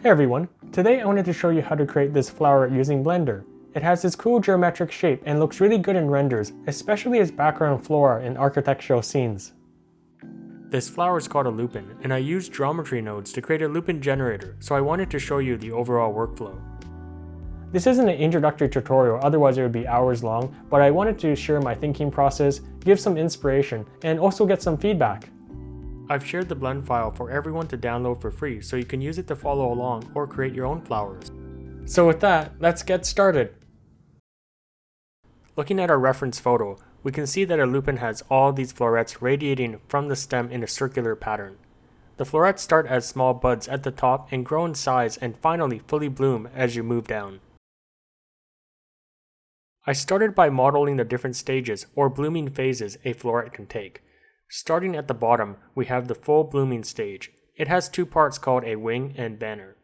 Hey everyone, today I wanted to show you how to create this flower using Blender. It has this cool geometric shape and looks really good in renders, especially as background flora in architectural scenes. This flower is called a lupine, and I used geometry nodes to create a lupine generator, so I wanted to show you the overall workflow. This isn't an introductory tutorial, otherwise it would be hours long, but I wanted to share my thinking process, give some inspiration, and also get some feedback. I've shared the blend file for everyone to download for free, so you can use it to follow along or create your own flowers. So with that, let's get started. Looking at our reference photo, we can see that our lupine has all these florets radiating from the stem in a circular pattern. The florets start as small buds at the top and grow in size and finally fully bloom as you move down. I started by modeling the different stages or blooming phases a floret can take. Starting at the bottom, we have the full blooming stage. It has two parts called a wing and banner.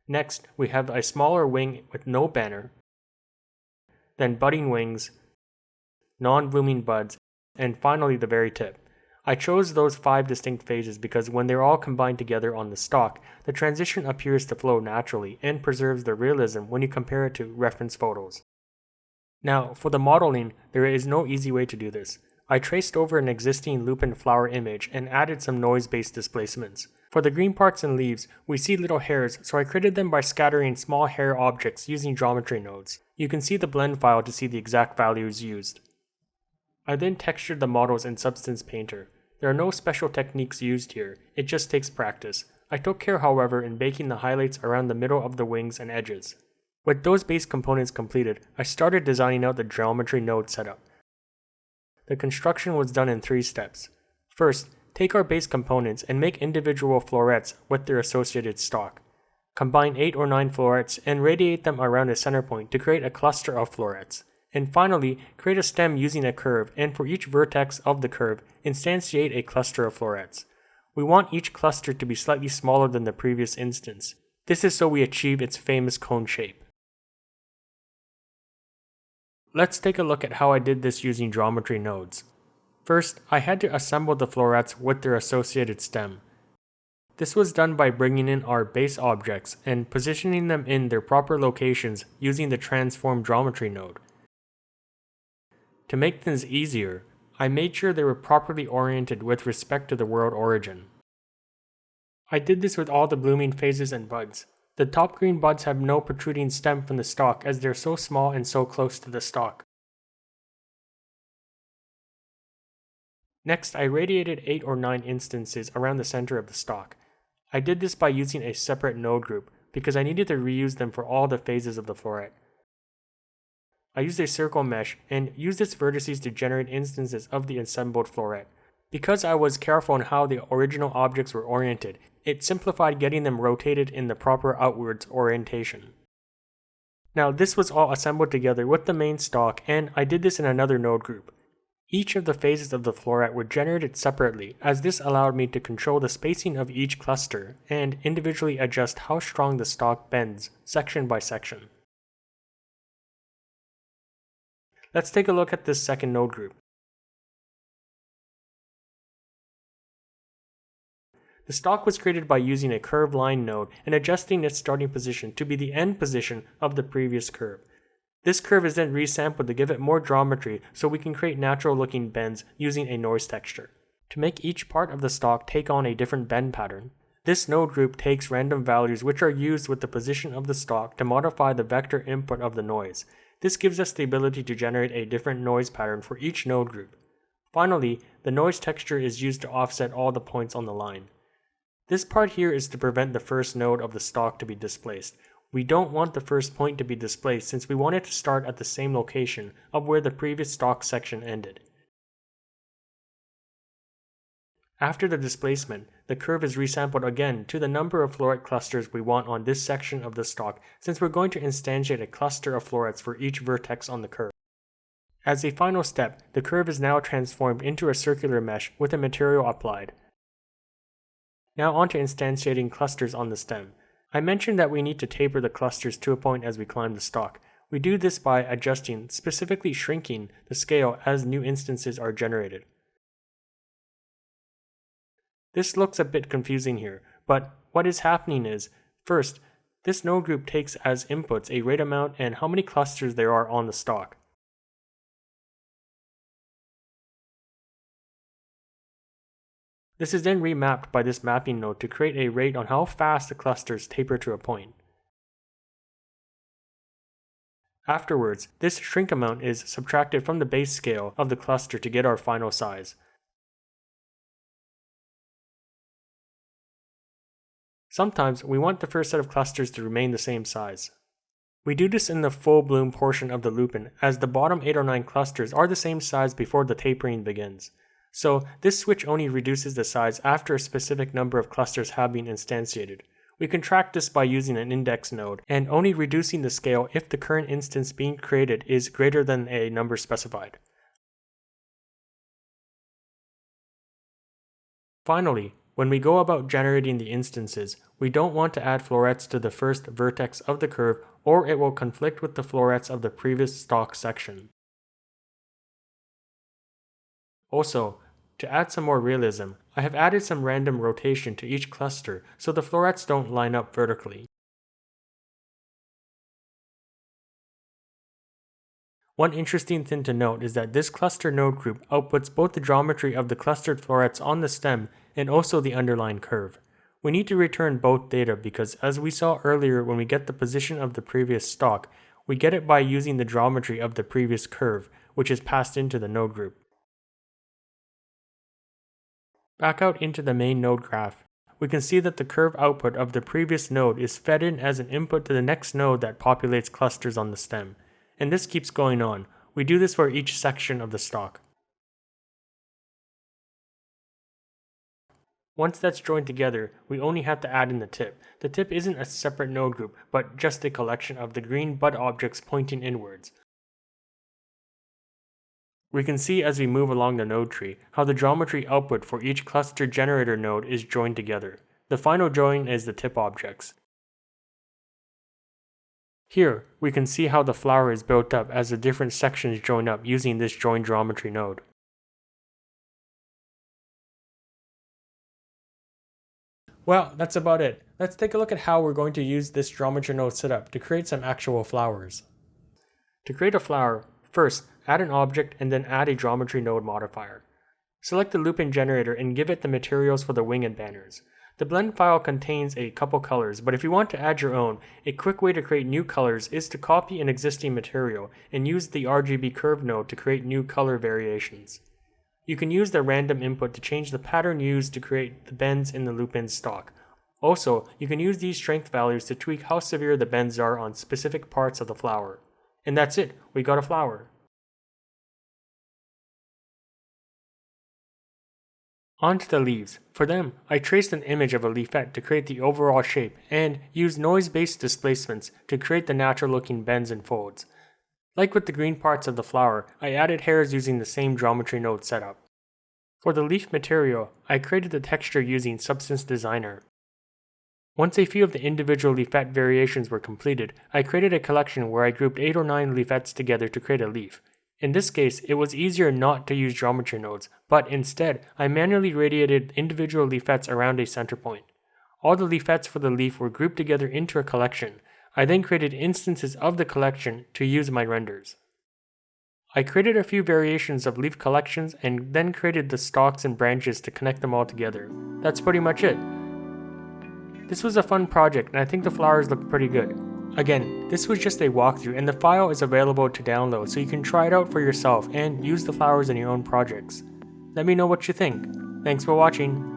Next, we have a smaller wing with no banner, then budding wings, non-blooming buds, and finally the very tip. I chose those 5 distinct phases because when they're all combined together on the stalk, the transition appears to flow naturally and preserves the realism when you compare it to reference photos. Now, for the modeling, there is no easy way to do this. I traced over an existing lupine flower image and added some noise-based displacements. For the green parts and leaves, we see little hairs, so I created them by scattering small hair objects using geometry nodes. You can see the blend file to see the exact values used. I then textured the models in Substance Painter. There are no special techniques used here, it just takes practice. I took care, however, in baking the highlights around the middle of the wings and edges. With those base components completed, I started designing out the geometry node setup. The construction was done in 3 steps. First, take our base components and make individual florets with their associated stalk. Combine 8 or 9 florets and radiate them around a center point to create a cluster of florets. And finally, create a stem using a curve, and for each vertex of the curve, instantiate a cluster of florets. We want each cluster to be slightly smaller than the previous instance. This is so we achieve its famous cone shape. Let's take a look at how I did this using geometry nodes. First, I had to assemble the florets with their associated stem. This was done by bringing in our base objects and positioning them in their proper locations using the transform geometry node. To make things easier, I made sure they were properly oriented with respect to the world origin. I did this with all the blooming phases and buds. The top green buds have no protruding stem from the stalk as they're so small and so close to the stalk. Next, I radiated 8 or 9 instances around the center of the stalk. I did this by using a separate node group because I needed to reuse them for all the phases of the floret. I used a circle mesh and used its vertices to generate instances of the assembled floret. Because I was careful on how the original objects were oriented, it simplified getting them rotated in the proper outwards orientation. Now this was all assembled together with the main stalk, and I did this in another node group. Each of the phases of the floret were generated separately, as this allowed me to control the spacing of each cluster and individually adjust how strong the stalk bends, section by section. Let's take a look at this second node group. The stalk was created by using a curved line node and adjusting its starting position to be the end position of the previous curve. This curve is then resampled to give it more geometry so we can create natural looking bends using a noise texture. To make each part of the stalk take on a different bend pattern, this node group takes random values which are used with the position of the stalk to modify the vector input of the noise. This gives us the ability to generate a different noise pattern for each node group. Finally, the noise texture is used to offset all the points on the line. This part here is to prevent the first node of the stalk to be displaced. We don't want the first point to be displaced since we want it to start at the same location of where the previous stalk section ended. After the displacement, the curve is resampled again to the number of floret clusters we want on this section of the stalk since we're going to instantiate a cluster of florets for each vertex on the curve. As a final step, the curve is now transformed into a circular mesh with a material applied. Now on to instantiating clusters on the stem. I mentioned that we need to taper the clusters to a point as we climb the stalk. We do this by adjusting, specifically shrinking, the scale as new instances are generated. This looks a bit confusing here, but what is happening is, First, this node group takes as inputs a rate amount and how many clusters there are on the stalk. This is then remapped by this mapping node to create a rate on how fast the clusters taper to a point. Afterwards, this shrink amount is subtracted from the base scale of the cluster to get our final size. Sometimes we want the first set of clusters to remain the same size. We do this in the full bloom portion of the lupine, as the bottom 8 or 9 clusters are the same size before the tapering begins. So this switch only reduces the size after a specific number of clusters have been instantiated. We can track this by using an index node, and only reducing the scale if the current instance being created is greater than a number specified. Finally, when we go about generating the instances, we don't want to add florets to the first vertex of the curve, or it will conflict with the florets of the previous stalk section. Also, to add some more realism, I have added some random rotation to each cluster so the florets don't line up vertically. One interesting thing to note is that this cluster node group outputs both the geometry of the clustered florets on the stem and also the underlying curve. We need to return both data because, as we saw earlier when we get the position of the previous stalk, we get it by using the geometry of the previous curve, which is passed into the node group. Back out into the main node graph, we can see that the curve output of the previous node is fed in as an input to the next node that populates clusters on the stem. And this keeps going on. We do this for each section of the stalk. Once that's joined together, we only have to add in the tip. The tip isn't a separate node group, but just a collection of the green bud objects pointing inwards. We can see as we move along the node tree how the geometry output for each cluster generator node is joined together. The final join is the tip objects. Here, we can see how the flower is built up as the different sections join up using this join geometry node. Well, that's about it. Let's take a look at how we're going to use this geometry node setup to create some actual flowers. To create a flower, first, add an object and then add a geometry node modifier. Select the lupine generator and give it the materials for the wing and banners. The blend file contains a couple colors, but if you want to add your own, a quick way to create new colors is to copy an existing material and use the RGB curve node to create new color variations. You can use the random input to change the pattern used to create the bends in the lupine stalk. Also, you can use these strength values to tweak how severe the bends are on specific parts of the flower. And that's it, we got a flower. On to the leaves. For them, I traced an image of a leaflet to create the overall shape and used noise-based displacements to create the natural looking bends and folds. Like with the green parts of the flower, I added hairs using the same geometry node setup. For the leaf material, I created the texture using Substance Designer. Once a few of the individual leaflet variations were completed, I created a collection where I grouped 8 or 9 leaflets together to create a leaf. In this case, it was easier not to use geometry nodes, but instead, I manually radiated individual leaflets around a center point. All the leaflets for the leaf were grouped together into a collection. I then created instances of the collection to use my renders. I created a few variations of leaf collections and then created the stalks and branches to connect them all together. That's pretty much it. This was a fun project and I think the flowers look pretty good. Again, this was just a walkthrough and the file is available to download so you can try it out for yourself and use the flowers in your own projects. Let me know what you think. Thanks for watching.